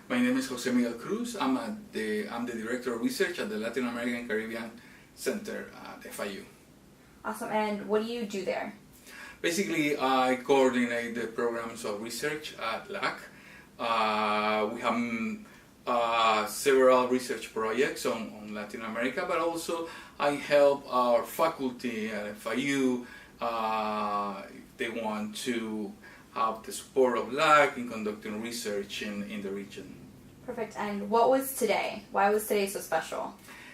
My name is Jose Miguel Cruz. I'm the Director of Research at the Latin American Caribbean Center at FIU. Awesome. And what do you do there? Basically, I coordinate the programs of research at LAC. We have several research projects on Latin America, but also I help our faculty at FIU if they want to have the support of LAC in conducting research in the region. Perfect. And what was today? Why was today so special?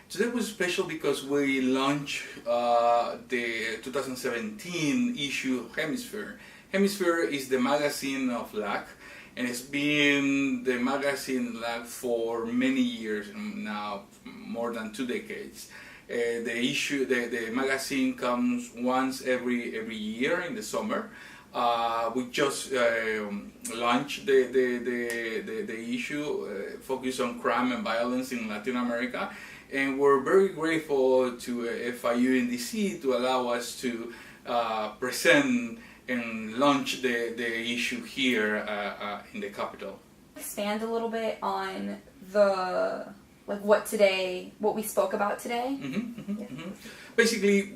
Today was special because we launched the 2017 issue of Hemisphere. Hemisphere is the magazine of LAC, and it's been the magazine LAC for many years now, more than 2 decades. The magazine comes once every year in the summer. We just launched the issue focused on crime and violence in Latin America, and we're very grateful to FIU in DC to allow us to present and launch the issue here in the capital. Expand a little bit on what we spoke about today. Basically,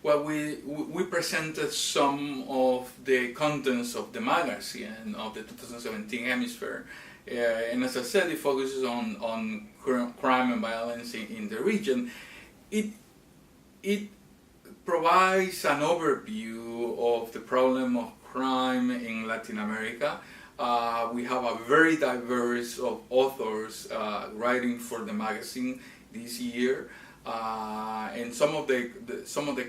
we presented some of the contents of the magazine of the 2017 Hemisphere, and as I said, it focuses on crime and violence in the region. It provides an overview of the problem of crime in Latin America. We have a very diverse of authors writing for the magazine this year, and some of the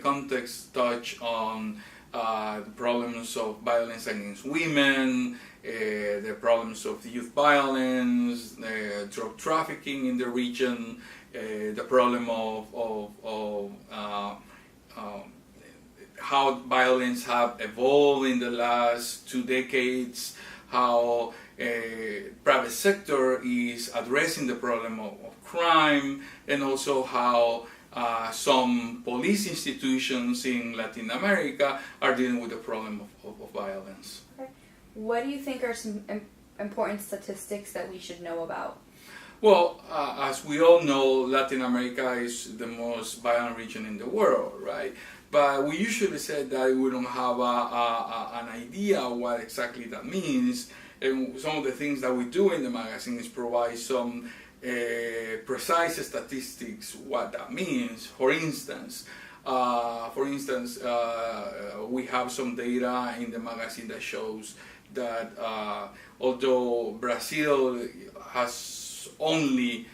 context touch on the problems of violence against women, the problems of youth violence, drug trafficking in the region, the problem of how violence have evolved in the last 2 decades, how private sector is addressing the problem of crime, and also how some police institutions in Latin America are dealing with the problem of violence. Okay. What do you think are some important statistics that we should know about? Well, as we all know, Latin America is the most violent region in the world, right? But we usually say that we don't have an idea what exactly that means. And some of the things that we do in the magazine is provide some precise statistics what that means. For instance, we have some data in the magazine that shows that although Brazil has only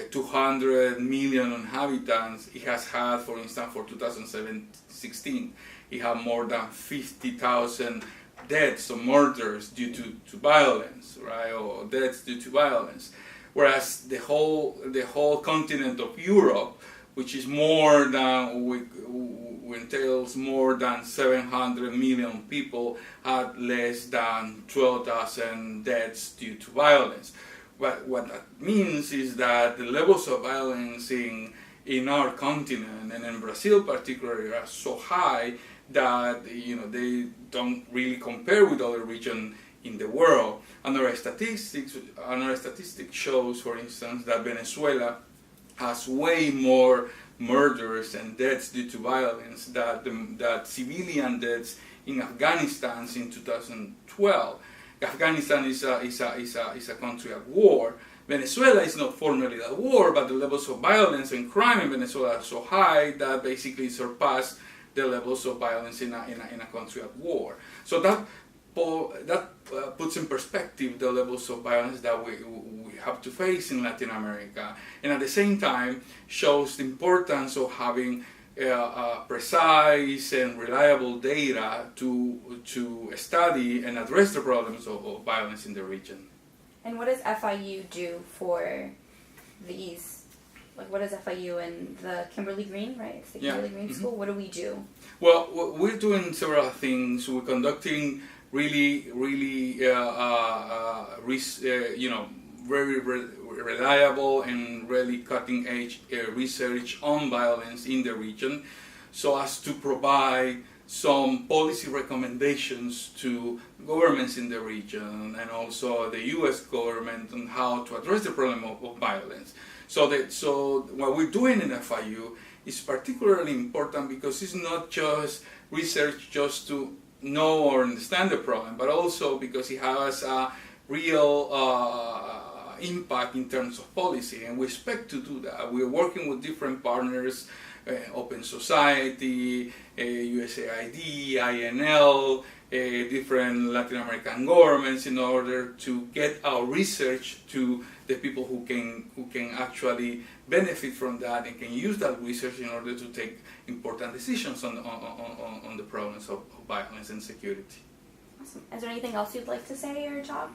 200 million inhabitants, it has had, for instance, for 2016, it had more than 50,000 deaths or murders due to violence, right, or deaths due to violence. Whereas the whole continent of Europe, which is more than entails more than 700 million people, had less than 12,000 deaths due to violence. What that means is that the levels of violence in our continent and in Brazil particularly are so high that they don't really compare with other regions in the world. Another statistic shows, for instance, that Venezuela has way more murders and deaths due to violence than civilian deaths in Afghanistan in 2012. Afghanistan is a country at war. Venezuela is not formally at war, but the levels of violence and crime in Venezuela are so high that basically surpass the levels of violence in a country at war. So that puts in perspective the levels of violence that we have to face in Latin America, and at the same time shows the importance of having precise and reliable data to study and address the problems of violence in the region. And what does FIU do for these? Like, what does FIU and the Kimberly Green, right? It's the Kimberly Green School. What do we do? Well, we're doing several things. We're conducting really very reliable and really cutting-edge research on violence in the region, so as to provide some policy recommendations to governments in the region and also the U.S. government on how to address the problem of violence. So what we're doing in FIU is particularly important because it's not just research just to know or understand the problem, but also because it has a real impact in terms of policy, and we expect to do that. We're working with different partners, Open Society, USAID, INL, different Latin American governments, in order to get our research to the people who can actually benefit from that and can use that research in order to take important decisions on the problems of violence and security. Awesome. Is there anything else you'd like to say or talk?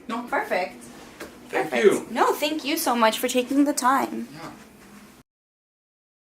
No. Perfect. Thank you. No, thank you so much for taking the time. Yeah.